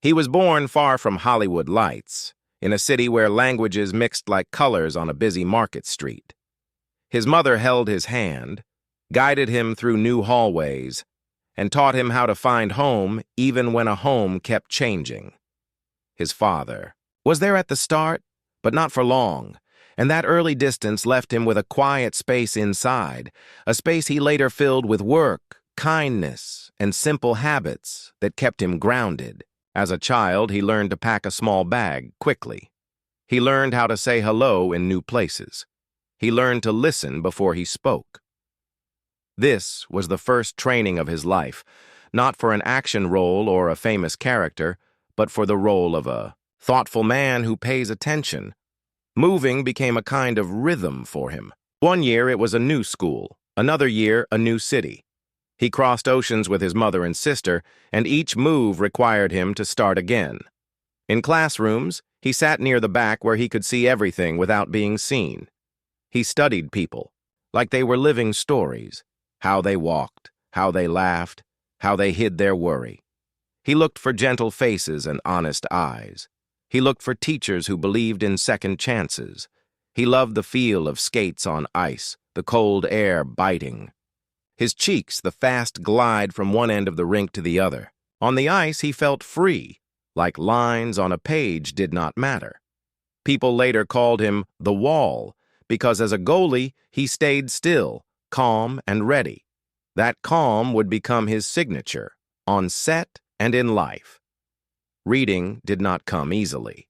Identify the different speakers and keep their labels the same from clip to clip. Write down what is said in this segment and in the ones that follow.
Speaker 1: He was born far from Hollywood lights, in a city where languages mixed like colors on a busy market street. His mother held his hand, guided him through new hallways, and taught him how to find home even when a home kept changing. His father was there at the start, but not for long, and that early distance left him with a quiet space inside, a space he later filled with work, kindness, and simple habits that kept him grounded. As a child, he learned to pack a small bag quickly. He learned how to say hello in new places. He learned to listen before he spoke. This was the first training of his life, not for an action role or a famous character, but for the role of a thoughtful man who pays attention. Moving became a kind of rhythm for him. One year it was a new school, another year a new city. He crossed oceans with his mother and sister, and each move required him to start again. In classrooms, he sat near the back where he could see everything without being seen. He studied people, like they were living stories, how they walked, how they laughed, how they hid their worry. He looked for gentle faces and honest eyes. He looked for teachers who believed in second chances. He loved the feel of skates on ice, the cold air biting. His cheeks, the fast glide from one end of the rink to the other. On the ice, he felt free, like lines on a page did not matter. People later called him the Wall, because as a goalie, he stayed still, calm and ready. That calm would become his signature, on set and in life. Reading did not come easily.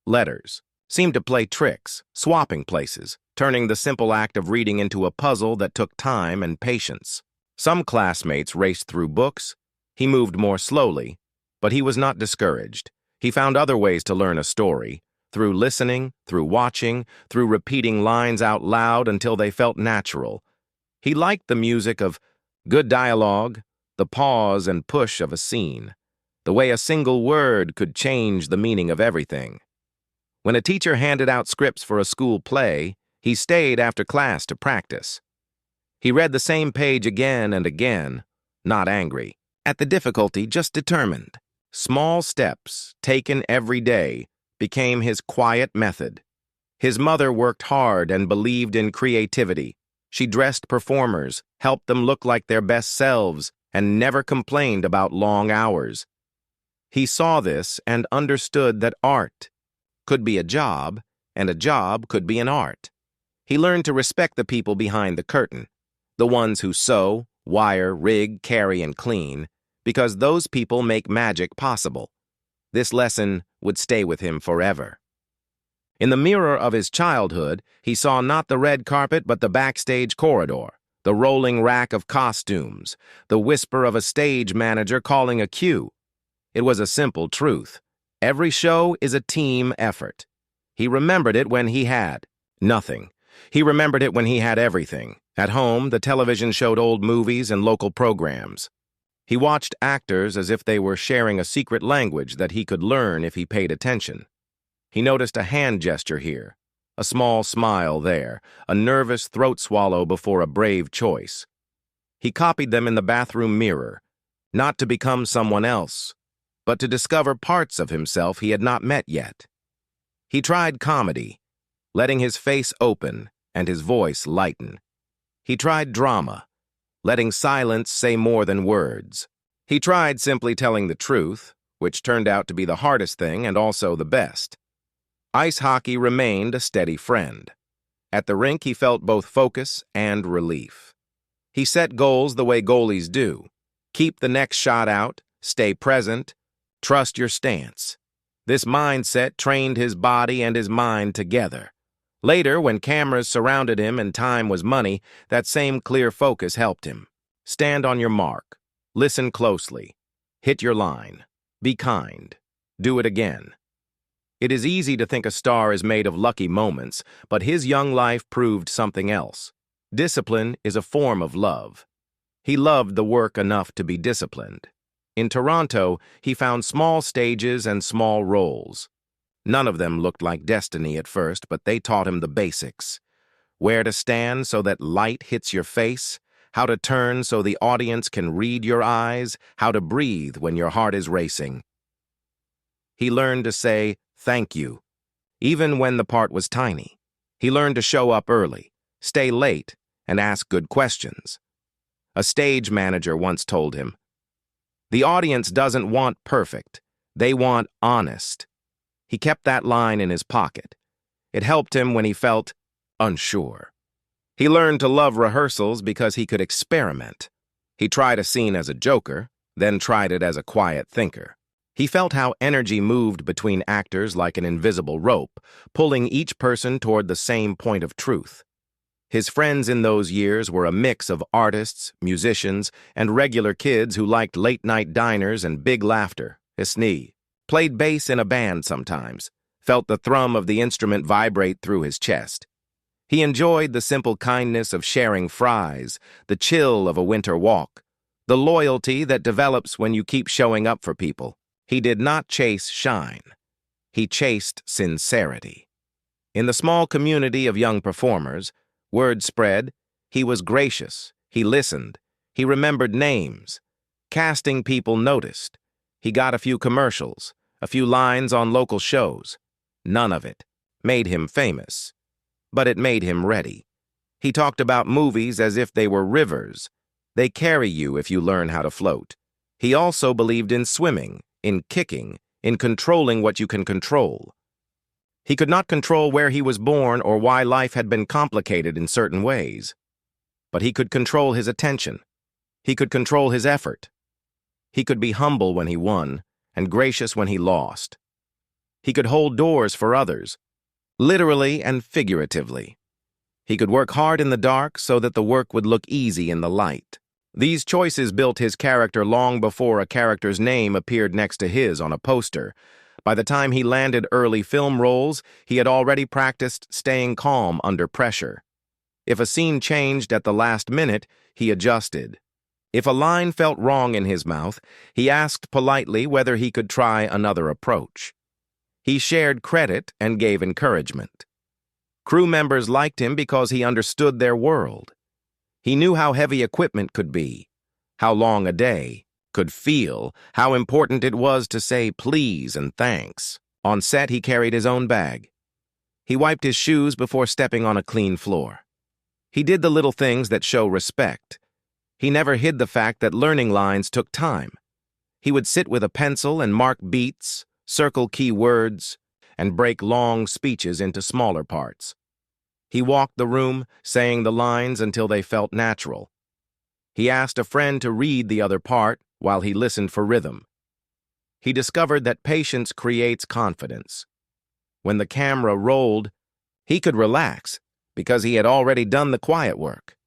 Speaker 1: Letters seemed to play tricks, swapping places, turning the simple act of reading into a puzzle that took time and patience. Some classmates raced through books. He moved more slowly, but he was not discouraged. He found other ways to learn a story, through listening, through watching, through repeating lines out loud until they felt natural. He liked the music of good dialogue, the pause and push of a scene, the way a single word could change the meaning of everything. When a teacher handed out scripts for a school play, he stayed after class to practice. He read the same page again and again, not angry at the difficulty, just determined. Small steps, taken every day, became his quiet method. His mother worked hard and believed in creativity. She dressed performers, helped them look like their best selves, and never complained about long hours. He saw this and understood that art could be a job, and a job could be an art. He learned to respect the people behind the curtain, the ones who sew, wire, rig, carry, and clean, because those people make magic possible. This lesson would stay with him forever. In the mirror of his childhood, he saw not the red carpet but the backstage corridor, the rolling rack of costumes, the whisper of a stage manager calling a cue. It was a simple truth. Every show is a team effort. He remembered it when he had nothing. He remembered it when he had everything. At home, the television showed old movies and local programs. He watched actors as if they were sharing a secret language that he could learn if he paid attention. He noticed a hand gesture here, a small smile there, a nervous throat swallow before a brave choice. He copied them in the bathroom mirror, not to become someone else, but to discover parts of himself he had not met yet. He tried comedy, letting his face open and his voice lighten. He tried drama, letting silence say more than words. He tried simply telling the truth, which turned out to be the hardest thing and also the best. Ice hockey remained a steady friend. At the rink, he felt both focus and relief. He set goals the way goalies do. Keep the next shot out, stay present, trust your stance. This mindset trained his body and his mind together. Later, when cameras surrounded him and time was money, that same clear focus helped him. Stand on your mark. Listen closely. Hit your line. Be kind. Do it again. It is easy to think a star is made of lucky moments, but his young life proved something else. Discipline is a form of love. He loved the work enough to be disciplined. In Toronto, he found small stages and small roles. None of them looked like destiny at first, but they taught him the basics. Where to stand so that light hits your face, how to turn so the audience can read your eyes, how to breathe when your heart is racing. He learned to say, "Thank you," even when the part was tiny. He learned to show up early, stay late, and ask good questions. A stage manager once told him, "The audience doesn't want perfect, they want honest." He kept that line in his pocket. It helped him when he felt unsure. He learned to love rehearsals because he could experiment. He tried a scene as a joker, then tried it as a quiet thinker. He felt how energy moved between actors like an invisible rope, pulling each person toward the same point of truth. His friends in those years were a mix of artists, musicians, and regular kids who liked late-night diners and big laughter. Hisni played bass in a band sometimes, felt the thrum of the instrument vibrate through his chest. He enjoyed the simple kindness of sharing fries, the chill of a winter walk, the loyalty that develops when you keep showing up for people. He did not chase shine. He chased sincerity. In the small community of young performers, word spread, he was gracious, he listened, he remembered names. Casting people noticed. He got a few commercials, a few lines on local shows. None of it made him famous, but it made him ready. He talked about movies as if they were rivers. They carry you if you learn how to float. He also believed in swimming, in kicking, in controlling what you can control. He could not control where he was born or why life had been complicated in certain ways. But he could control his attention. He could control his effort. He could be humble when he won and gracious when he lost. He could hold doors for others, literally and figuratively. He could work hard in the dark so that the work would look easy in the light. These choices built his character long before a character's name appeared next to his on a poster. By the time he landed early film roles, he had already practiced staying calm under pressure. If a scene changed at the last minute, he adjusted. If a line felt wrong in his mouth, he asked politely whether he could try another approach. He shared credit and gave encouragement. Crew members liked him because he understood their world. He knew how heavy equipment could be, how long a day could feel, how important it was to say please and thanks. On set, he carried his own bag. He wiped his shoes before stepping on a clean floor. He did the little things that show respect. He never hid the fact that learning lines took time. He would sit with a pencil and mark beats, circle key words, and break long speeches into smaller parts. He walked the room, saying the lines until they felt natural. He asked a friend to read the other part while he listened for rhythm. He discovered that patience creates confidence. When the camera rolled, he could relax because he had already done the quiet work.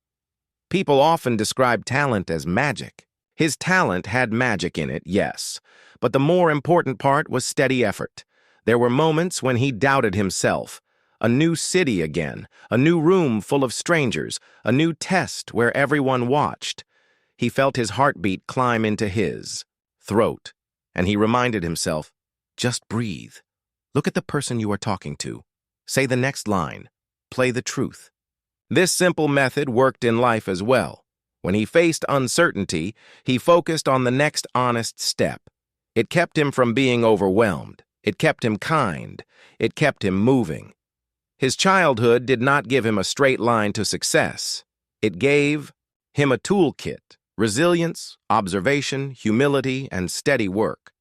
Speaker 1: People often describe talent as magic. His talent had magic in it, yes, but the more important part was steady effort. There were moments when he doubted himself. A new city again, a new room full of strangers, a new test where everyone watched. He felt his heartbeat climb into his throat, and he reminded himself, just breathe. Look at the person you are talking to. Say the next line. Play the truth. This simple method worked in life as well. When he faced uncertainty, he focused on the next honest step. It kept him from being overwhelmed. It kept him kind. It kept him moving. His childhood did not give him a straight line to success. It gave him a toolkit, resilience, observation, humility, and steady work.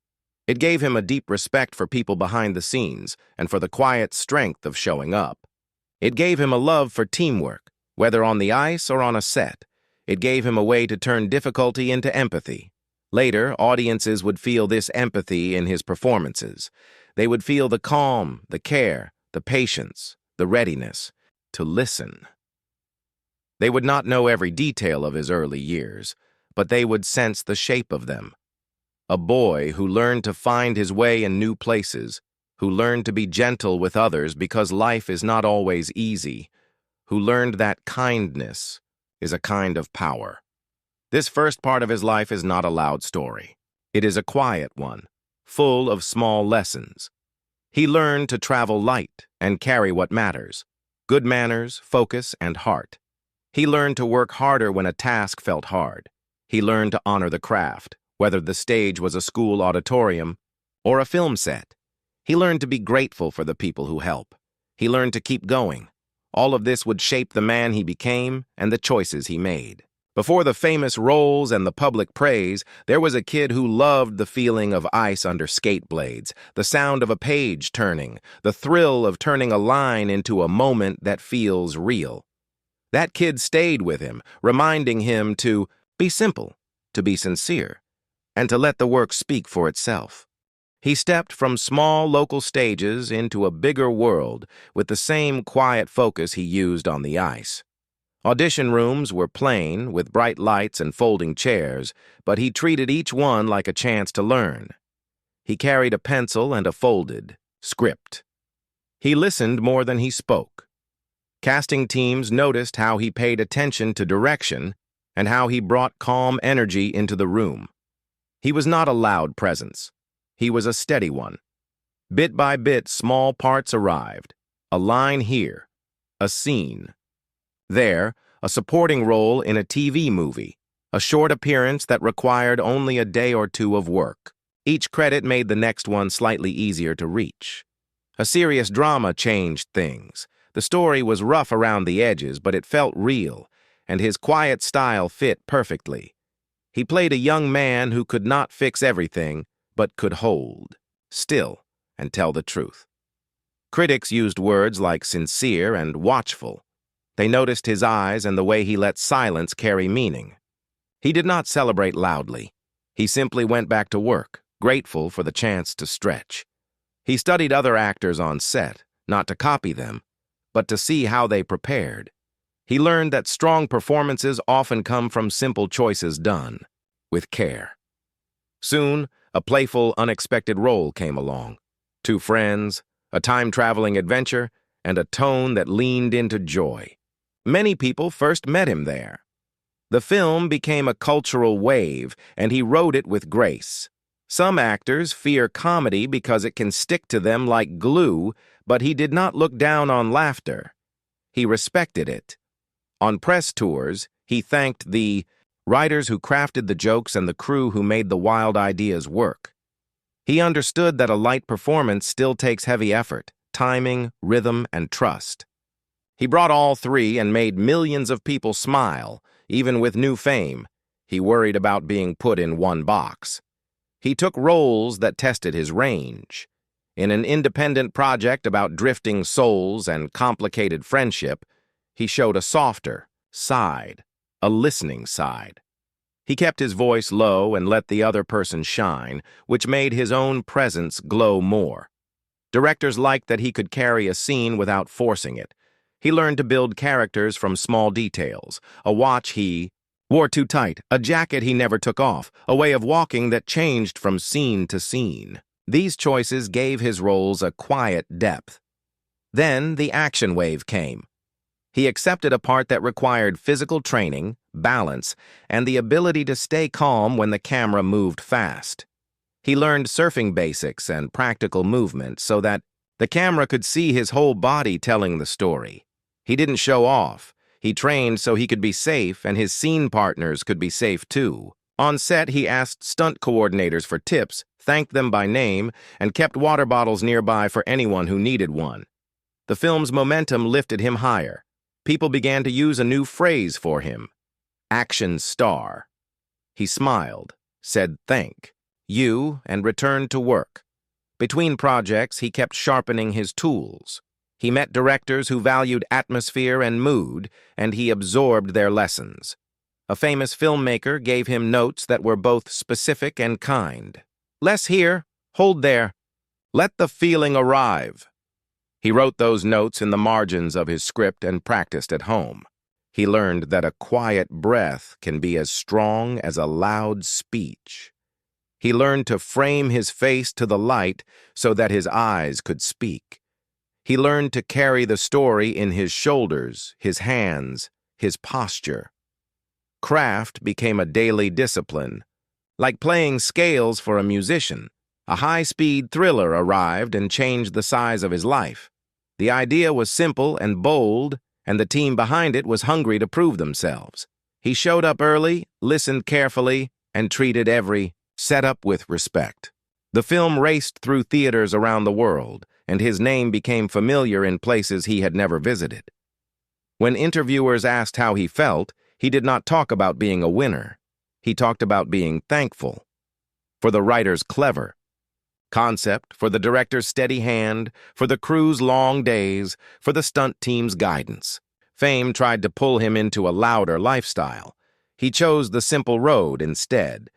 Speaker 1: It gave him a deep respect for people behind the scenes and for the quiet strength of showing up. It gave him a love for teamwork, whether on the ice or on a set. It gave him a way to turn difficulty into empathy. Later, audiences would feel this empathy in his performances. They would feel the calm, the care, the patience, the readiness to listen. They would not know every detail of his early years, but they would sense the shape of them. A boy who learned to find his way in new places, who learned to be gentle with others because life is not always easy, who learned that kindness is a kind of power. This first part of his life is not a loud story. It is a quiet one, full of small lessons. He learned to travel light and carry what matters, good manners, focus, and heart. He learned to work harder when a task felt hard. He learned to honor the craft, whether the stage was a school auditorium or a film set. He learned to be grateful for the people who help. He learned to keep going. All of this would shape the man he became and the choices he made. Before the famous roles and the public praise, there was a kid who loved the feeling of ice under skate blades, the sound of a page turning, the thrill of turning a line into a moment that feels real. That kid stayed with him, reminding him to be simple, to be sincere, and to let the work speak for itself. He stepped from small local stages into a bigger world with the same quiet focus he used on the ice. Audition rooms were plain, with bright lights and folding chairs, but he treated each one like a chance to learn. He carried a pencil and a folded script. He listened more than he spoke. Casting teams noticed how he paid attention to direction and how he brought calm energy into the room. He was not a loud presence. He was a steady one. Bit by bit, small parts arrived. A line here, a scene. There, a supporting role in a TV movie, a short appearance that required only a day or two of work. Each credit made the next one slightly easier to reach. A serious drama changed things. The story was rough around the edges, but it felt real, and his quiet style fit perfectly. He played a young man who could not fix everything, but could hold, still, and tell the truth. Critics used words like sincere and watchful. They noticed his eyes and the way he let silence carry meaning. He did not celebrate loudly. He simply went back to work, grateful for the chance to stretch. He studied other actors on set, not to copy them, but to see how they prepared. He learned that strong performances often come from simple choices done, with care. Soon, a playful, unexpected role came along. 2 friends, a time-traveling adventure, and a tone that leaned into joy. Many people first met him there. The film became a cultural wave, and he rode it with grace. Some actors fear comedy because it can stick to them like glue, but he did not look down on laughter. He respected it. On press tours, he thanked the writers who crafted the jokes and the crew who made the wild ideas work. He understood that a light performance still takes heavy effort, timing, rhythm, and trust. He brought all 3 and made millions of people smile, even with new fame. He worried about being put in one box. He took roles that tested his range. In an independent project about drifting souls and complicated friendship, he showed a softer side, a listening side. He kept his voice low and let the other person shine, which made his own presence glow more. Directors liked that he could carry a scene without forcing it. He learned to build characters from small details, a watch he wore too tight, a jacket he never took off, a way of walking that changed from scene to scene. These choices gave his roles a quiet depth. Then the action wave came. He accepted a part that required physical training, balance, and the ability to stay calm when the camera moved fast. He learned surfing basics and practical movement so that the camera could see his whole body telling the story. He didn't show off. He trained so he could be safe and his scene partners could be safe too. On set, he asked stunt coordinators for tips, thanked them by name, and kept water bottles nearby for anyone who needed one. The film's momentum lifted him higher. People began to use a new phrase for him, action star. He smiled, said thank you, and returned to work. Between projects, he kept sharpening his tools. He met directors who valued atmosphere and mood, and he absorbed their lessons. A famous filmmaker gave him notes that were both specific and kind. Less here, hold there. Let the feeling arrive. He wrote those notes in the margins of his script and practiced at home. He learned that a quiet breath can be as strong as a loud speech. He learned to frame his face to the light so that his eyes could speak. He learned to carry the story in his shoulders, his hands, his posture. Craft became a daily discipline. Like playing scales for a musician, a high-speed thriller arrived and changed the size of his life. The idea was simple and bold, and the team behind it was hungry to prove themselves. He showed up early, listened carefully, and treated every setup with respect. The film raced through theaters around the world, and his name became familiar in places he had never visited. When interviewers asked how he felt, he did not talk about being a winner. He talked about being thankful. For the writer's clever concept, for the director's steady hand, for the crew's long days, for the stunt team's guidance. Fame tried to pull him into a louder lifestyle. He chose the simple road instead.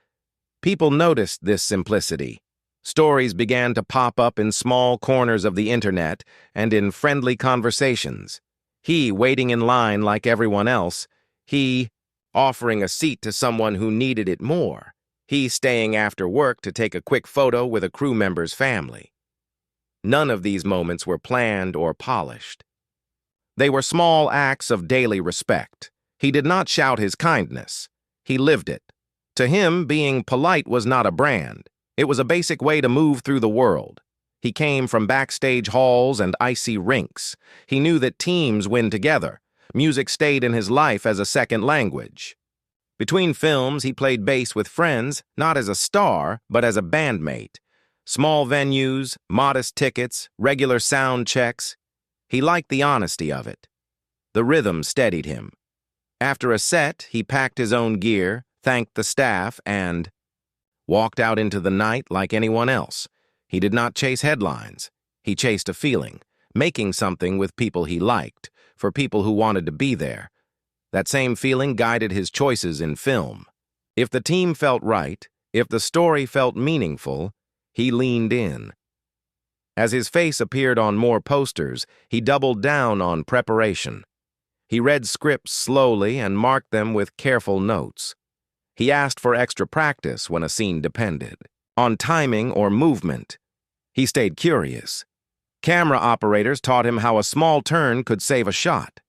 Speaker 1: People noticed this simplicity. Stories began to pop up in small corners of the internet and in friendly conversations. He waiting in line like everyone else. He offering a seat to someone who needed it more. He staying after work to take a quick photo with a crew member's family. None of these moments were planned or polished. They were small acts of daily respect. He did not shout his kindness. He lived it. To him, being polite was not a brand. It was a basic way to move through the world. He came from backstage halls and icy rinks. He knew that teams win together. Music stayed in his life as a second language. Between films, he played bass with friends, not as a star, but as a bandmate. Small venues, modest tickets, regular sound checks. He liked the honesty of it. The rhythm steadied him. After a set, he packed his own gear, thanked the staff, and walked out into the night like anyone else. He did not chase headlines. He chased a feeling, making something with people he liked, for people who wanted to be there. That same feeling guided his choices in film. If the team felt right, if the story felt meaningful, he leaned in. As his face appeared on more posters, he doubled down on preparation. He read scripts slowly and marked them with careful notes. He asked for extra practice when a scene depended on timing or movement. He stayed curious. Camera operators taught him how a small turn could save a shot.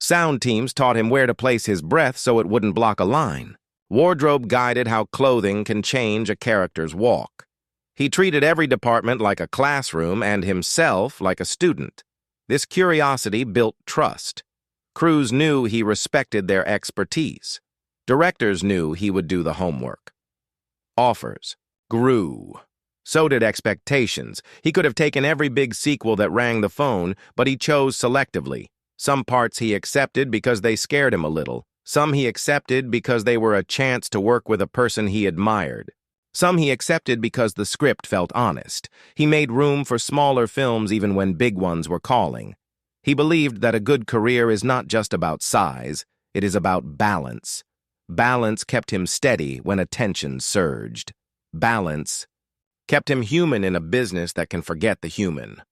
Speaker 1: Sound teams taught him where to place his breath so it wouldn't block a line. Wardrobe guided how clothing can change a character's walk. He treated every department like a classroom and himself like a student. This curiosity built trust. Crews knew he respected their expertise. Directors knew he would do the homework. Offers grew. So did expectations. He could have taken every big sequel that rang the phone, but he chose selectively. Some parts he accepted because they scared him a little. Some he accepted because they were a chance to work with a person he admired. Some he accepted because the script felt honest. He made room for smaller films even when big ones were calling. He believed that a good career is not just about size, it is about balance. Balance kept him steady when attention surged. Balance kept him human in a business that can forget the human.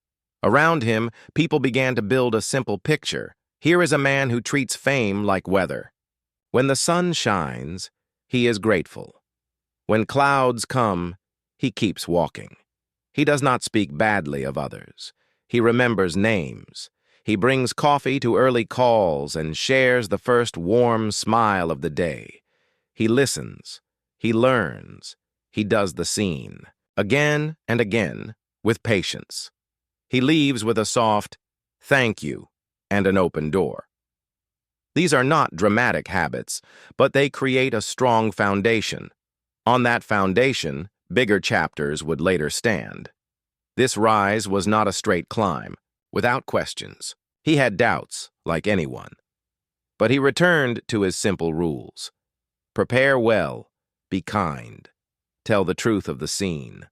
Speaker 1: Around him, people began to build a simple picture. Here is a man who treats fame like weather. When the sun shines, he is grateful. When clouds come, he keeps walking. He does not speak badly of others. He remembers names. He brings coffee to early calls and shares the first warm smile of the day. He listens. He learns. He does the scene. Again and again, with patience. He leaves with a soft, "Thank you," and an open door. These are not dramatic habits, but they create a strong foundation. On that foundation, bigger chapters would later stand. This rise was not a straight climb, without questions. He had doubts, like anyone. But he returned to his simple rules. Prepare well, be kind, tell the truth of the scene.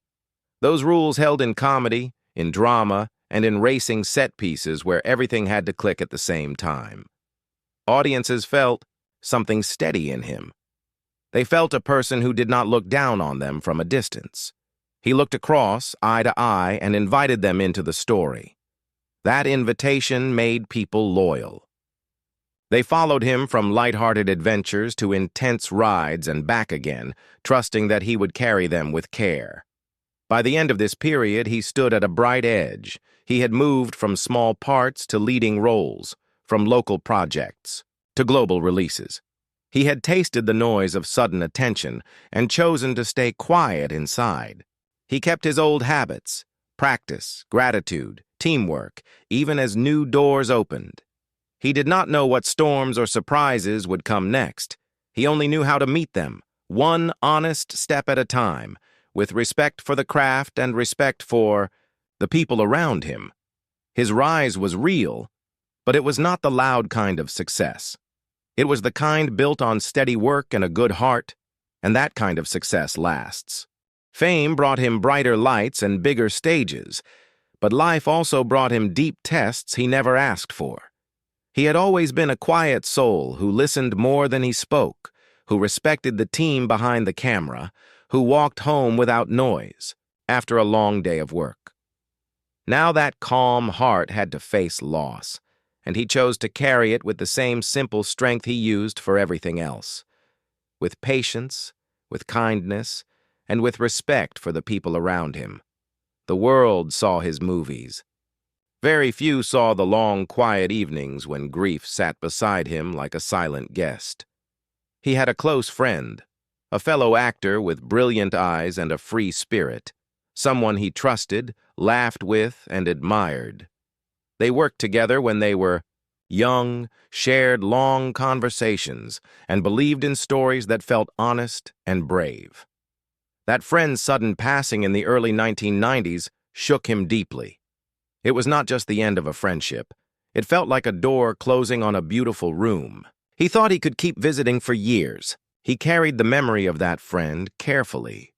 Speaker 1: Those rules held in comedy, in drama, and in racing set pieces where everything had to click at the same time. Audiences felt something steady in him. They felt a person who did not look down on them from a distance. He looked across, eye to eye, and invited them into the story. That invitation made people loyal. They followed him from lighthearted adventures to intense rides and back again, trusting that he would carry them with care. By the end of this period, he stood at a bright edge. He had moved from small parts to leading roles, from local projects to global releases. He had tasted the noise of sudden attention and chosen to stay quiet inside. He kept his old habits, practice, gratitude, teamwork, even as new doors opened. He did not know what storms or surprises would come next. He only knew how to meet them, one honest step at a time, with respect for the craft and respect for the people around him. His rise was real, but it was not the loud kind of success. It was the kind built on steady work and a good heart, and that kind of success lasts. Fame brought him brighter lights and bigger stages, but life also brought him deep tests he never asked for. He had always been a quiet soul who listened more than he spoke, who respected the team behind the camera, who walked home without noise after a long day of work. Now that calm heart had to face loss, and he chose to carry it with the same simple strength he used for everything else. With patience, with kindness, and with respect for the people around him. The world saw his movies. Very few saw the long, quiet evenings when grief sat beside him like a silent guest. He had a close friend, a fellow actor with brilliant eyes and a free spirit, someone he trusted, laughed with, and admired. They worked together when they were young, shared long conversations, and believed in stories that felt honest and brave. That friend's sudden passing in the early 1990s shook him deeply. It was not just the end of a friendship. It felt like a door closing on a beautiful room. He thought he could keep visiting for years. He carried the memory of that friend carefully,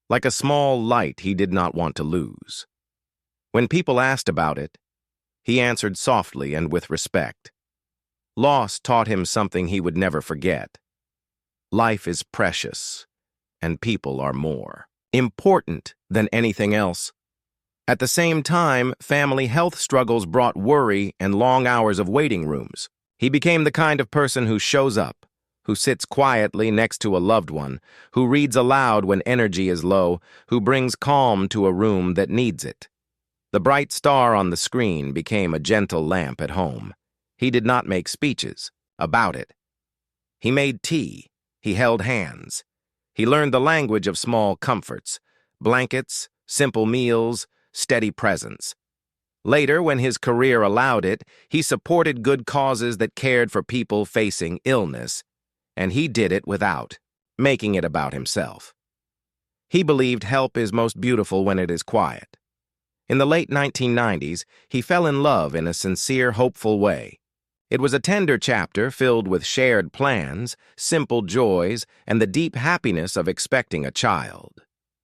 Speaker 1: like a small light he did not want to lose. When people asked about it, he answered softly and with respect. Loss taught him something he would never forget. Life is precious, and people are more important than anything else. At the same time, family health struggles brought worry and long hours of waiting rooms. He became the kind of person who shows up, who sits quietly next to a loved one, who reads aloud when energy is low, who brings calm to a room that needs it. The bright star on the screen became a gentle lamp at home. He did not make speeches about it. He made tea. He held hands. He learned the language of small comforts, blankets, simple meals, steady presence. Later, when his career allowed it, he supported good causes that cared for people facing illness, and he did it without making it about himself. He believed help is most beautiful when it is quiet. In the late 1990s, he fell in love in a sincere, hopeful way. It was a tender chapter filled with shared plans, simple joys, and the deep happiness of expecting a child.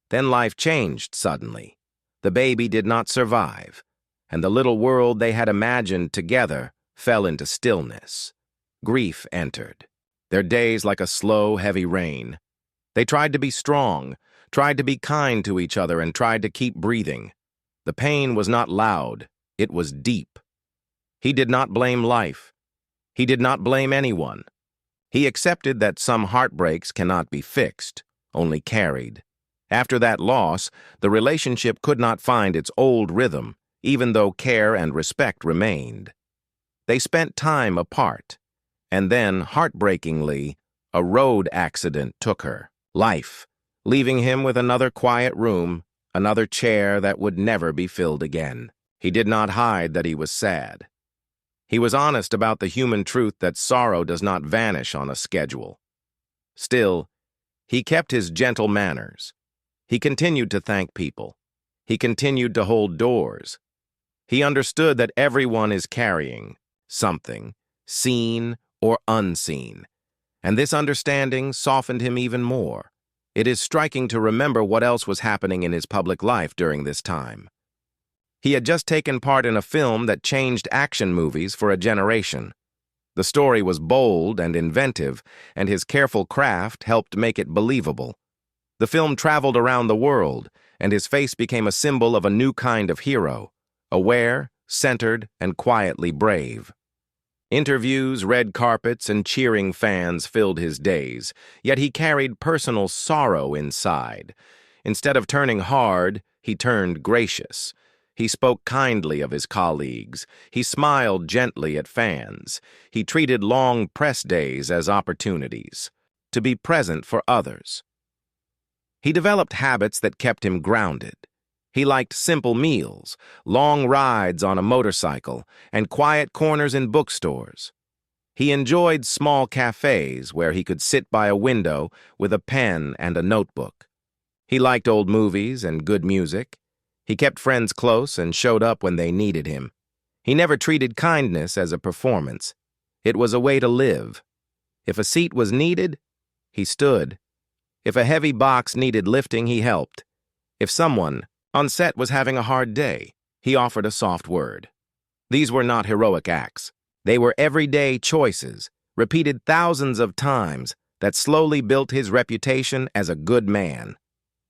Speaker 1: Then life changed suddenly. The baby did not survive, and the little world they had imagined together fell into stillness. Grief entered, their days like a slow, heavy rain. They tried to be strong, tried to be kind to each other, and tried to keep breathing. The pain was not loud, it was deep. He did not blame life. He did not blame anyone. He accepted that some heartbreaks cannot be fixed, only carried. After that loss, the relationship could not find its old rhythm, even though care and respect remained. They spent time apart, and then, heartbreakingly, a road accident took her, life, leaving him with another quiet room, another chair that would never be filled again. He did not hide that he was sad. He was honest about the human truth that sorrow does not vanish on a schedule. Still, he kept his gentle manners. He continued to thank people. He continued to hold doors. He understood that everyone is carrying something, seen or unseen, and this understanding softened him even more. It is striking to remember what else was happening in his public life during this time. He had just taken part in a film that changed action movies for a generation. The story was bold and inventive, and his careful craft helped make it believable. The film traveled around the world, and his face became a symbol of a new kind of hero, aware, centered, and quietly brave. Interviews, red carpets, and cheering fans filled his days, yet he carried personal sorrow inside. Instead of turning hard, he turned gracious. He spoke kindly of his colleagues. He smiled gently at fans. He treated long press days as opportunities to be present for others. He developed habits that kept him grounded. He liked simple meals, long rides on a motorcycle, and quiet corners in bookstores. He enjoyed small cafes where he could sit by a window with a pen and a notebook. He liked old movies and good music. He kept friends close and showed up when they needed him. He never treated kindness as a performance. It was a way to live. If a seat was needed, he stood. If a heavy box needed lifting, he helped. If someone on set was having a hard day, he offered a soft word. These were not heroic acts. They were everyday choices, repeated thousands of times, that slowly built his reputation as a good man.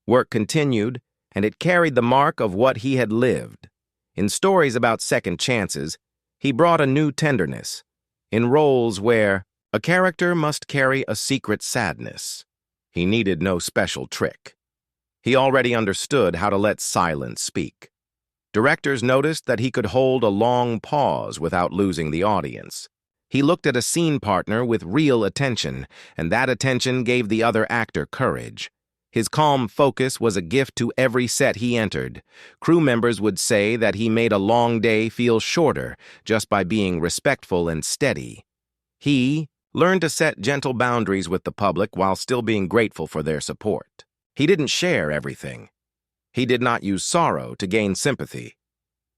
Speaker 1: Work continued, and it carried the mark of what he had lived. In stories about second chances, he brought a new tenderness. In roles where a character must carry a secret sadness, he needed no special trick. He already understood how to let silence speak. Directors noticed that he could hold a long pause without losing the audience. He looked at a scene partner with real attention, and that attention gave the other actor courage. His calm focus was a gift to every set he entered. Crew members would say that he made a long day feel shorter just by being respectful and steady. He learned to set gentle boundaries with the public while still being grateful for their support. He didn't share everything. He did not use sorrow to gain sympathy.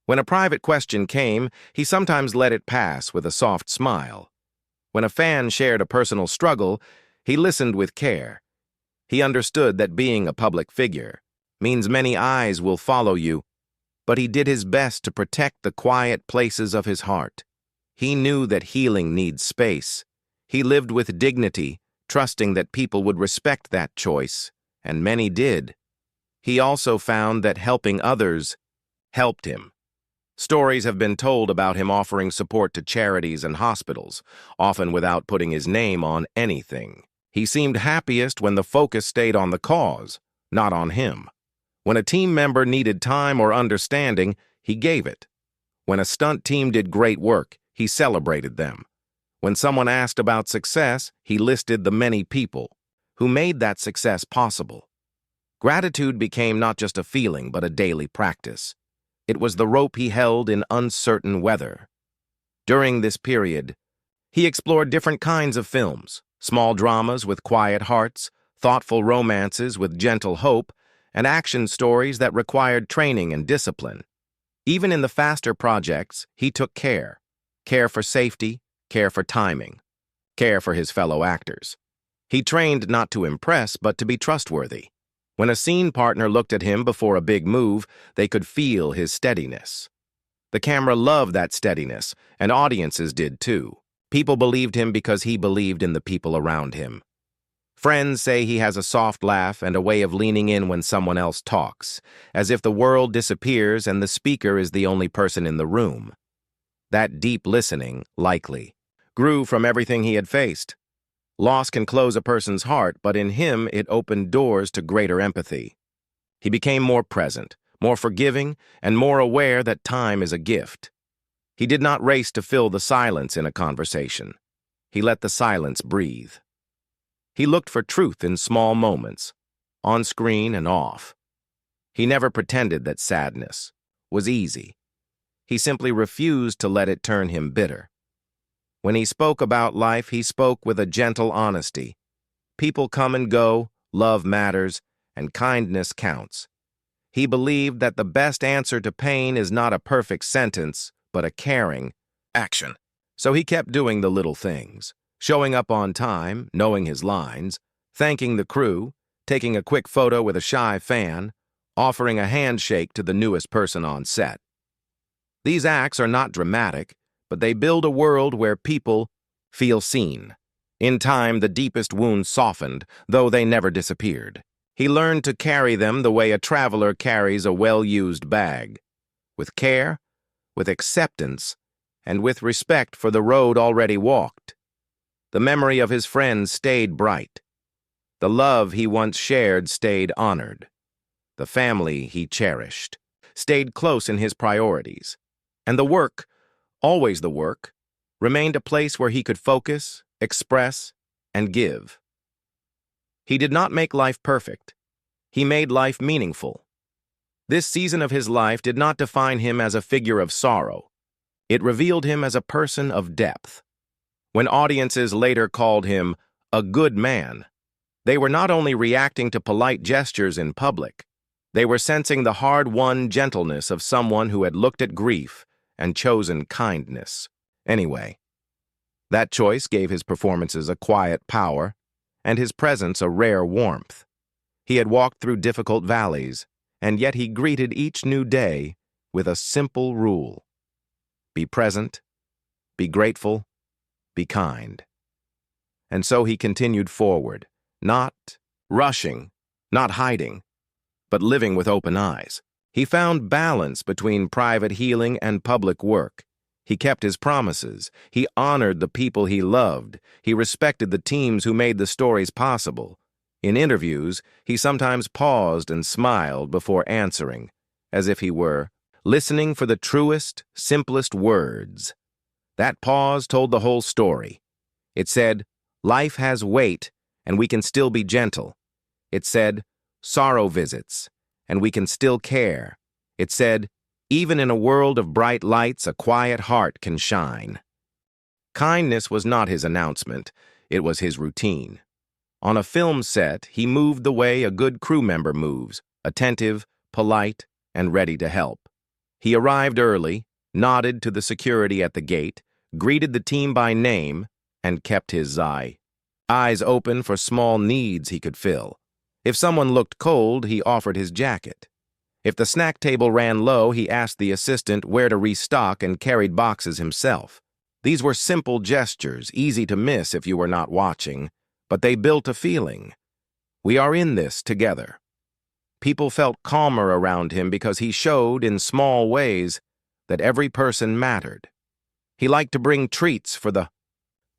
Speaker 1: When a private question came, he sometimes let it pass with a soft smile. When a fan shared a personal struggle, he listened with care. He understood that being a public figure means many eyes will follow you, but he did his best to protect the quiet places of his heart. He knew that healing needs space. He lived with dignity, trusting that people would respect that choice, and many did. He also found that helping others helped him. Stories have been told about him offering support to charities and hospitals, often without putting his name on anything. He seemed happiest when the focus stayed on the cause, not on him. When a team member needed time or understanding, he gave it. When a stunt team did great work, he celebrated them. When someone asked about success, he listed the many people who made that success possible. Gratitude became not just a feeling, but a daily practice. It was the rope he held in uncertain weather. During this period, he explored different kinds of films, small dramas with quiet hearts, thoughtful romances with gentle hope, and action stories that required training and discipline. Even in the faster projects, he took care. Care for safety, care for timing, care for his fellow actors. He trained not to impress, but to be trustworthy. When a scene partner looked at him before a big move, they could feel his steadiness. The camera loved that steadiness, and audiences did too. People believed him because he believed in the people around him. Friends say he has a soft laugh and a way of leaning in when someone else talks, as if the world disappears and the speaker is the only person in the room. That deep listening, likely, grew from everything he had faced. Loss can close a person's heart, but in him it opened doors to greater empathy. He became more present, more forgiving, and more aware that time is a gift. He did not race to fill the silence in a conversation. He let the silence breathe. He looked for truth in small moments, on screen and off. He never pretended that sadness was easy. He simply refused to let it turn him bitter. When he spoke about life, he spoke with a gentle honesty. People come and go, love matters, and kindness counts. He believed that the best answer to pain is not a perfect sentence, but a caring action. So he kept doing the little things, showing up on time, knowing his lines, thanking the crew, taking a quick photo with a shy fan, offering a handshake to the newest person on set. These acts are not dramatic, but they build a world where people feel seen. In time, the deepest wounds softened, though they never disappeared. He learned to carry them the way a traveler carries a well-used bag, with care, with acceptance, and with respect for the road already walked. The memory of his friends stayed bright. The love he once shared stayed honored. The family he cherished stayed close in his priorities. And the work, always the work, remained a place where he could focus, express, and give. He did not make life perfect. He made life meaningful. This season of his life did not define him as a figure of sorrow. It revealed him as a person of depth. When audiences later called him a good man, They were not only reacting to polite gestures in public, they were sensing the hard-won gentleness of someone who had looked at grief and chosen kindness. Anyway, that choice gave his performances a quiet power and his presence a rare warmth. He had walked through difficult valleys, and yet he greeted each new day with a simple rule: be present, be grateful, be kind. And so he continued forward, not rushing, not hiding, but living with open eyes. He found balance between private healing and public work. He kept his promises. He honored the people he loved. He respected the teams who made the stories possible. In interviews, he sometimes paused and smiled before answering, as if he were listening for the truest, simplest words. That pause told the whole story. It said, life has weight, and we can still be gentle. It said, sorrow visits, and we can still care. It said, even in a world of bright lights, a quiet heart can shine. Kindness was not his announcement, it was his routine. On a film set, he moved the way a good crew member moves, attentive, polite, and ready to help. He arrived early, nodded to the security at the gate, greeted the team by name, and kept his eyes open for small needs he could fill. If someone looked cold, he offered his jacket. If the snack table ran low, he asked the assistant where to restock and carried boxes himself. These were simple gestures, easy to miss if you were not watching, but they built a feeling. We are in this together. People felt calmer around him because he showed, in small ways, that every person mattered. He liked to bring treats for the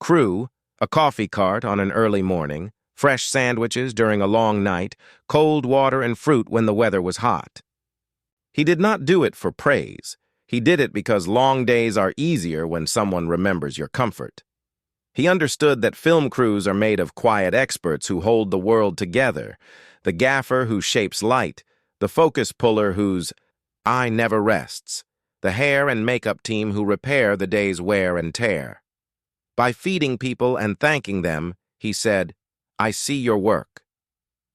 Speaker 1: crew, a coffee cart on an early morning, fresh sandwiches during a long night, cold water and fruit when the weather was hot. He did not do it for praise. He did it because long days are easier when someone remembers your comfort. He understood that film crews are made of quiet experts who hold the world together, the gaffer who shapes light, the focus puller whose eye never rests, the hair and makeup team who repair the day's wear and tear. By feeding people and thanking them, he said, I see your work.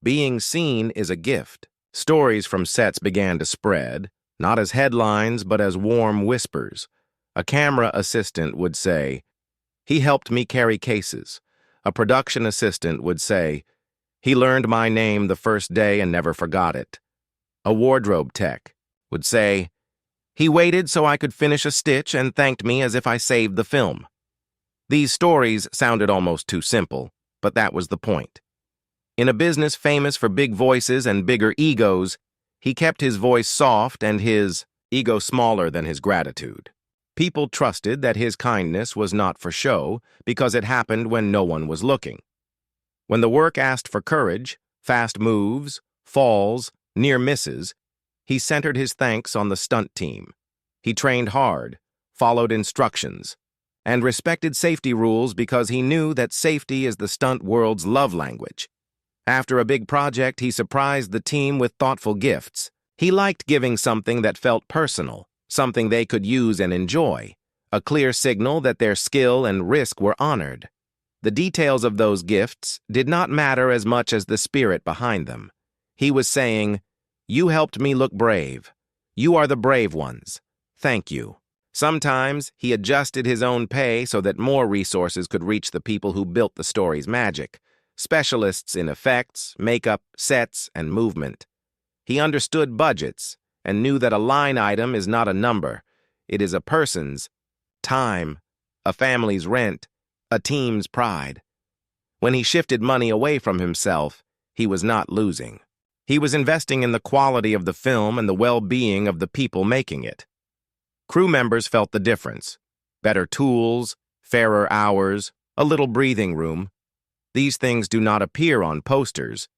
Speaker 1: Being seen is a gift. Stories from sets began to spread, not as headlines but as warm whispers. A camera assistant would say, he helped me carry cases. A production assistant would say, he learned my name the first day and never forgot it. A wardrobe tech would say, he waited so I could finish a stitch and thanked me as if I saved the film. These stories sounded almost too simple, but that was the point. In a business famous for big voices and bigger egos, he kept his voice soft and his ego smaller than his gratitude. People trusted that his kindness was not for show because it happened when no one was looking. When the work asked for courage, fast moves, falls, near misses, he centered his thanks on the stunt team. He trained hard, followed instructions, and respected safety rules because he knew that safety is the stunt world's love language. After a big project, he surprised the team with thoughtful gifts. He liked giving something that felt personal, something they could use and enjoy, a clear signal that their skill and risk were honored. The details of those gifts did not matter as much as the spirit behind them. He was saying, you helped me look brave. You are the brave ones. Thank you. Sometimes he adjusted his own pay so that more resources could reach the people who built the story's magic. Specialists in effects, makeup, sets, and movement. He understood budgets and knew that a line item is not a number. It is a person's time, a family's rent, a team's pride. When he shifted money away from himself, he was not losing. He was investing in the quality of the film and the well-being of the people making it. Crew members felt the difference. Better tools, fairer hours, a little breathing room. These things do not appear on posters,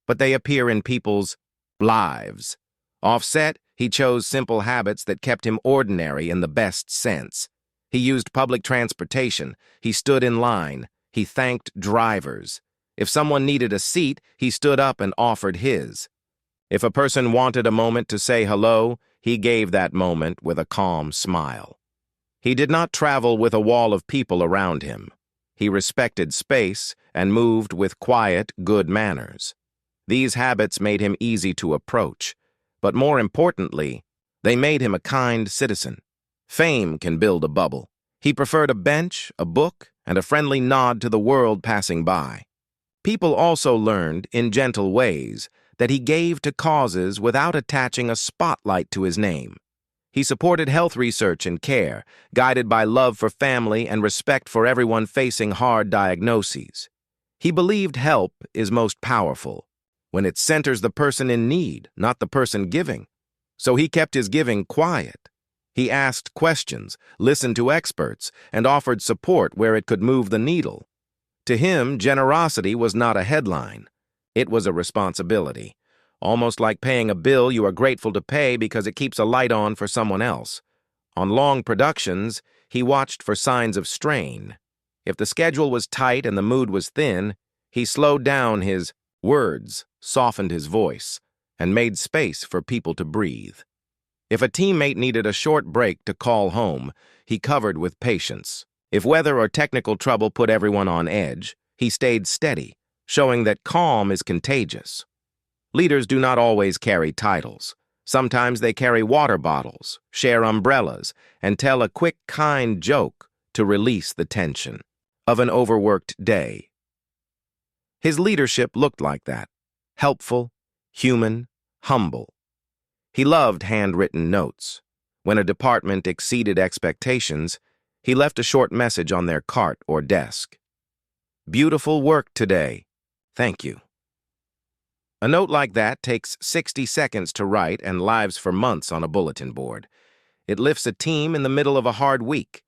Speaker 1: but they appear in people's lives. Offset, he chose simple habits that kept him ordinary in the best sense. He used public transportation. He stood in line. He thanked drivers. If someone needed a seat, he stood up and offered his. If a person wanted a moment to say hello, he gave that moment with a calm smile. He did not travel with a wall of people around him. He respected space and moved with quiet, good manners. These habits made him easy to approach, but more importantly, they made him a kind citizen. Fame can build a bubble. He preferred a bench, a book, and a friendly nod to the world passing by. People also learned, in gentle ways, that he gave to causes without attaching a spotlight to his name. He supported health research and care, guided by love for family and respect for everyone facing hard diagnoses. He believed help is most powerful when it centers the person in need, not the person giving. So he kept his giving quiet. He asked questions, listened to experts, and offered support where it could move the needle. To him, generosity was not a headline. It was a responsibility. Almost like paying a bill you are grateful to pay because it keeps a light on for someone else. On long productions, he watched for signs of strain. If the schedule was tight and the mood was thin, he slowed down his words, softened his voice, and made space for people to breathe. If a teammate needed a short break to call home, he covered with patience. If weather or technical trouble put everyone on edge, he stayed steady, showing that calm is contagious. Leaders do not always carry titles. Sometimes they carry water bottles, share umbrellas, and tell a quick, kind joke to release the tension of an overworked day. His leadership looked like that: helpful, human, humble. He loved handwritten notes. When a department exceeded expectations, he left a short message on their cart or desk. "Beautiful work today. Thank you." A note like that takes 60 seconds to write and lives for months on a bulletin board. It lifts a team in the middle of a hard week.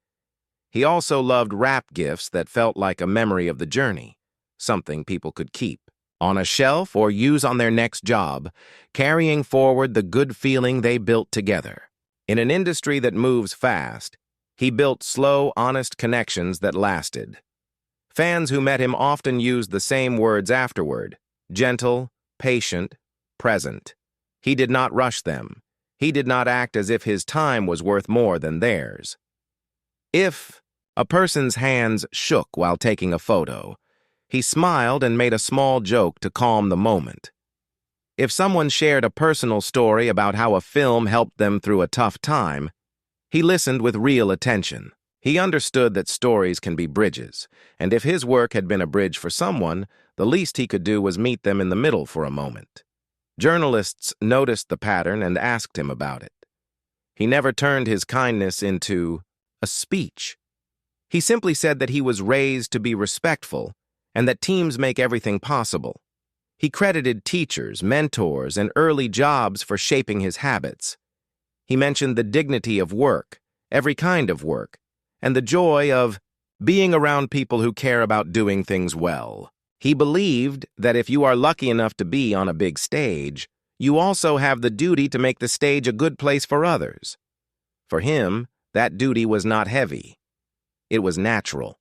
Speaker 1: He also loved wrap gifts that felt like a memory of the journey, something people could keep on a shelf or use on their next job, carrying forward the good feeling they built together. In an industry that moves fast, he built slow, honest connections that lasted. Fans who met him often used the same words afterward: gentle, patient, present. He did not rush them. He did not act as if his time was worth more than theirs. If a person's hands shook while taking a photo, he smiled and made a small joke to calm the moment. If someone shared a personal story about how a film helped them through a tough time, he listened with real attention. He understood that stories can be bridges, and if his work had been a bridge for someone, the least he could do was meet them in the middle for a moment. Journalists noticed the pattern and asked him about it. He never turned his kindness into a speech. He simply said that he was raised to be respectful and that teams make everything possible. He credited teachers, mentors, and early jobs for shaping his habits. He mentioned the dignity of work, every kind of work, and the joy of being around people who care about doing things well. He believed that if you are lucky enough to be on a big stage, you also have the duty to make the stage a good place for others. For him, that duty was not heavy. It was natural.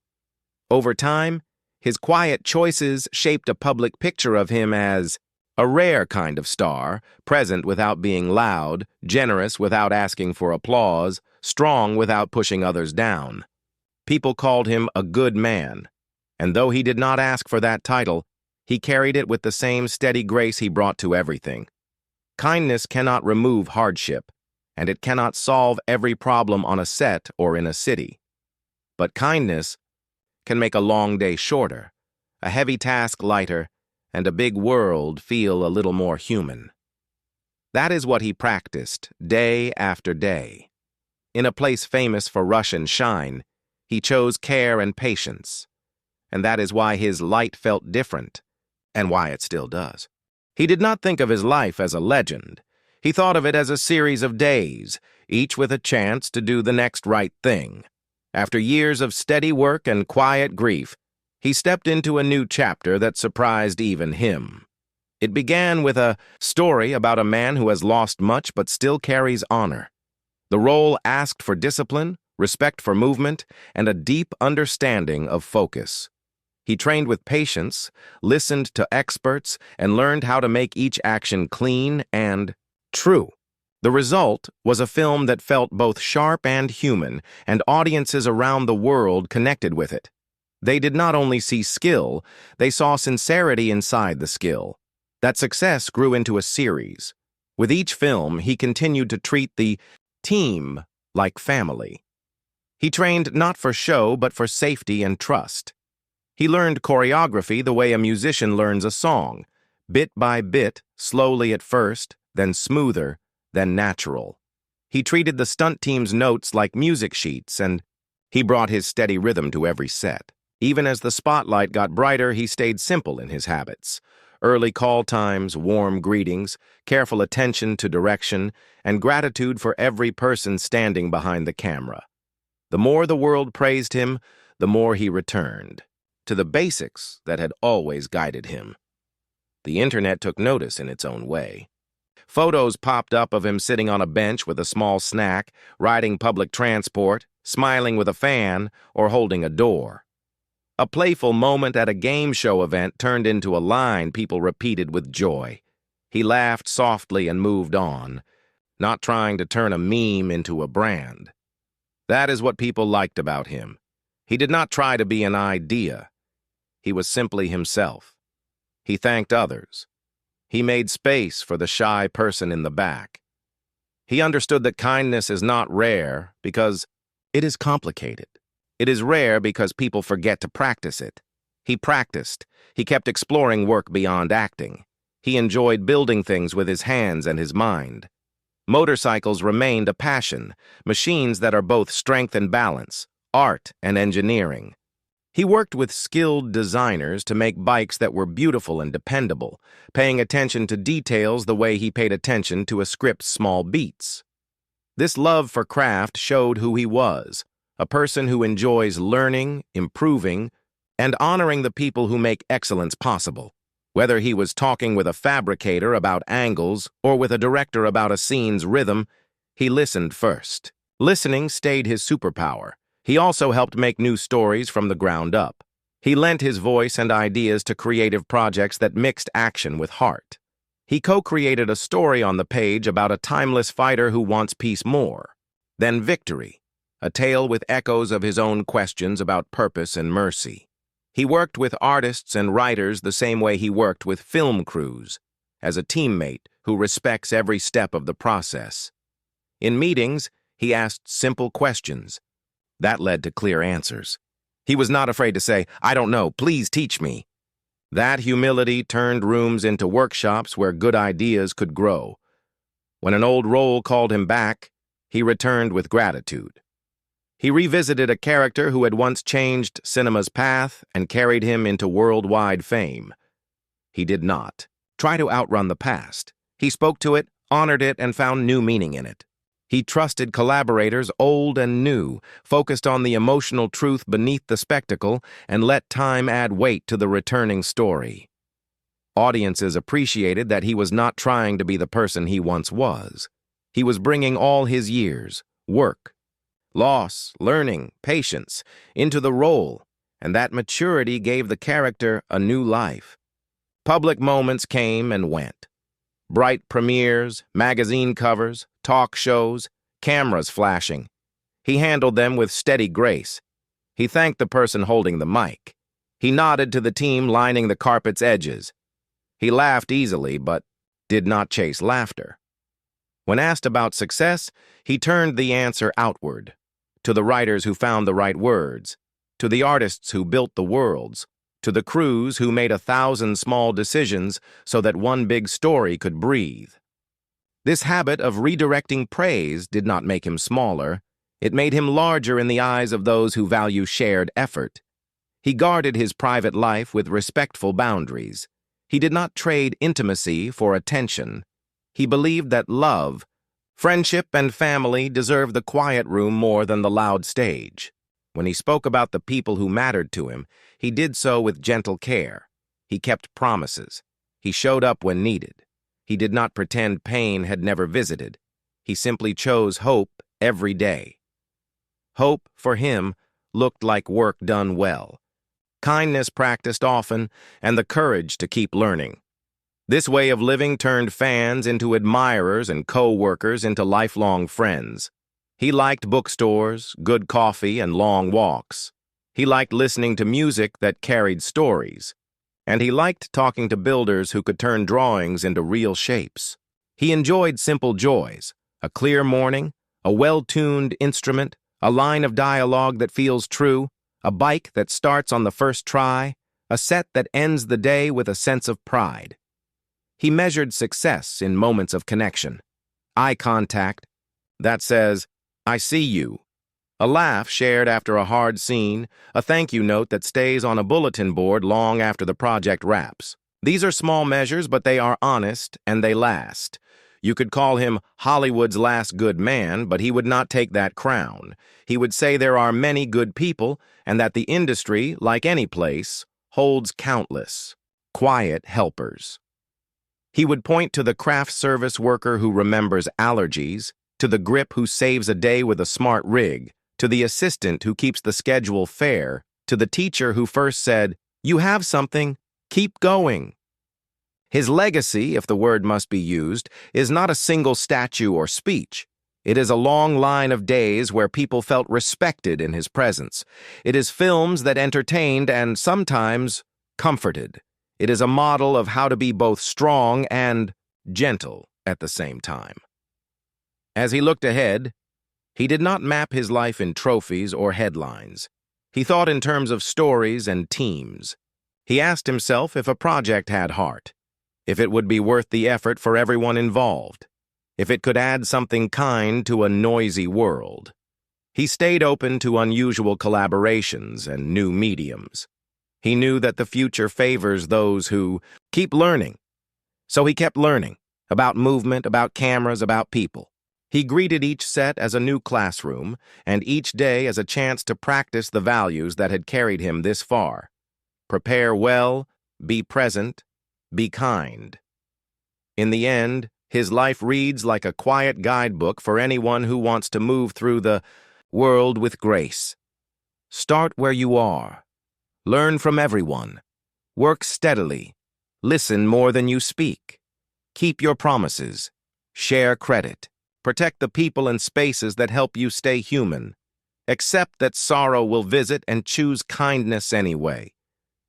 Speaker 1: Over time, his quiet choices shaped a public picture of him as a rare kind of star, present without being loud, generous without asking for applause, strong without pushing others down. People called him a good man, and though he did not ask for that title, he carried it with the same steady grace he brought to everything. Kindness cannot remove hardship, and it cannot solve every problem on a set or in a city. But kindness can make a long day shorter, a heavy task lighter, and a big world feel a little more human. That is what he practiced day after day. In a place famous for rush and shine, he chose care and patience. And that is why his light felt different, and why it still does. He did not think of his life as a legend. He thought of it as a series of days, each with a chance to do the next right thing. After years of steady work and quiet grief, he stepped into a new chapter that surprised even him. It began with a story about a man who has lost much but still carries honor. The role asked for discipline, respect for movement, and a deep understanding of focus. He trained with patience, listened to experts, and learned how to make each action clean and true. The result was a film that felt both sharp and human, and audiences around the world connected with it. They did not only see skill, they saw sincerity inside the skill. That success grew into a series. With each film, he continued to treat the team like family. He trained not for show, but for safety and trust. He learned choreography the way a musician learns a song, bit by bit, slowly at first, then smoother, then natural. He treated the stunt team's notes like music sheets, and he brought his steady rhythm to every set. Even as the spotlight got brighter, he stayed simple in his habits. Early call times, warm greetings, careful attention to direction, and gratitude for every person standing behind the camera. The more the world praised him, the more he returned to the basics that had always guided him. The internet took notice in its own way. Photos popped up of him sitting on a bench with a small snack, riding public transport, smiling with a fan, or holding a door. A playful moment at a game show event turned into a line people repeated with joy. He laughed softly and moved on, not trying to turn a meme into a brand. That is what people liked about him. He did not try to be an idea. He was simply himself. He thanked others. He made space for the shy person in the back. He understood that kindness is not rare because it is complicated. It is rare because people forget to practice it. He practiced. He kept exploring work beyond acting. He enjoyed building things with his hands and his mind. Motorcycles remained a passion, machines that are both strength and balance, art and engineering. He worked with skilled designers to make bikes that were beautiful and dependable, paying attention to details the way he paid attention to a script's small beats. This love for craft showed who he was, a person who enjoys learning, improving, and honoring the people who make excellence possible. Whether he was talking with a fabricator about angles or with a director about a scene's rhythm, he listened first. Listening stayed his superpower. He also helped make new stories from the ground up. He lent his voice and ideas to creative projects that mixed action with heart. He co-created a story on the page about a timeless fighter who wants peace more. Then Victory, a tale with echoes of his own questions about purpose and mercy. He worked with artists and writers the same way he worked with film crews, as a teammate who respects every step of the process. In meetings, he asked simple questions. That led to clear answers. He was not afraid to say, "I don't know, please teach me." That humility turned rooms into workshops where good ideas could grow. When an old role called him back, he returned with gratitude. He revisited a character who had once changed cinema's path and carried him into worldwide fame. He did not try to outrun the past. He spoke to it, honored it, and found new meaning in it. He trusted collaborators, old and new, focused on the emotional truth beneath the spectacle, and let time add weight to the returning story. Audiences appreciated that he was not trying to be the person he once was. He was bringing all his years, work, loss, learning, patience, into the role, and that maturity gave the character a new life. Public moments came and went. Bright premieres, magazine covers, talk shows, cameras flashing. He handled them with steady grace. He thanked the person holding the mic. He nodded to the team lining the carpet's edges. He laughed easily, but did not chase laughter. When asked about success, he turned the answer outward, to the writers who found the right words, to the artists who built the worlds, to the crews who made 1,000 small decisions so that one big story could breathe. This habit of redirecting praise did not make him smaller. It made him larger in the eyes of those who value shared effort. He guarded his private life with respectful boundaries. He did not trade intimacy for attention. He believed that love, friendship, and family deserved the quiet room more than the loud stage. When he spoke about the people who mattered to him, he did so with gentle care. He kept promises. He showed up when needed. He did not pretend pain had never visited. He simply chose hope every day. Hope, for him, looked like work done well, kindness practiced often, and the courage to keep learning. This way of living turned fans into admirers and co-workers into lifelong friends. He liked bookstores, good coffee, and long walks. He liked listening to music that carried stories, and he liked talking to builders who could turn drawings into real shapes. He enjoyed simple joys, a clear morning, a well-tuned instrument, a line of dialogue that feels true, a bike that starts on the first try, a set that ends the day with a sense of pride. He measured success in moments of connection. Eye contact that says, "I see you." A laugh shared after a hard scene, a thank you note that stays on a bulletin board long after the project wraps. These are small measures, but they are honest and they last. You could call him Hollywood's last good man, but he would not take that crown. He would say there are many good people and that the industry, like any place, holds countless, quiet helpers. He would point to the craft service worker who remembers allergies, to the grip who saves a day with a smart rig, to the assistant who keeps the schedule fair, to the teacher who first said, "You have something, keep going." His legacy, if the word must be used, is not a single statue or speech. It is a long line of days where people felt respected in his presence. It is films that entertained and sometimes comforted. It is a model of how to be both strong and gentle at the same time. As he looked ahead, he did not map his life in trophies or headlines. He thought in terms of stories and teams. He asked himself if a project had heart, if it would be worth the effort for everyone involved, if it could add something kind to a noisy world. He stayed open to unusual collaborations and new mediums. He knew that the future favors those who keep learning. So he kept learning about movement, about cameras, about people. He greeted each set as a new classroom, and each day as a chance to practice the values that had carried him this far. Prepare well, be present, be kind. In the end, his life reads like a quiet guidebook for anyone who wants to move through the world with grace. Start where you are. Learn from everyone. Work steadily. Listen more than you speak. Keep your promises. Share credit. Protect the people and spaces that help you stay human. Accept that sorrow will visit and choose kindness anyway.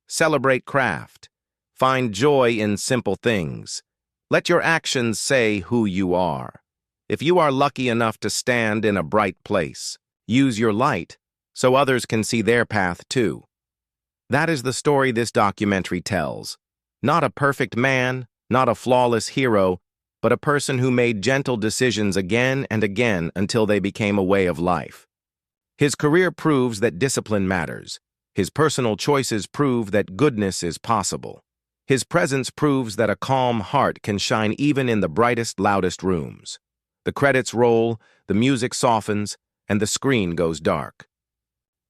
Speaker 1: Celebrate craft. Find joy in simple things. Let your actions say who you are. If you are lucky enough to stand in a bright place, use your light so others can see their path too. That is the story this documentary tells. Not a perfect man, not a flawless hero, but a person who made gentle decisions again and again until they became a way of life. His career proves that discipline matters. His personal choices prove that goodness is possible. His presence proves that a calm heart can shine even in the brightest, loudest rooms. The credits roll, the music softens, and the screen goes dark.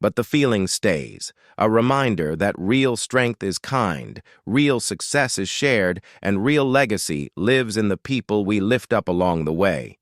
Speaker 1: But the feeling stays, a reminder that real strength is kind, real success is shared, and real legacy lives in the people we lift up along the way.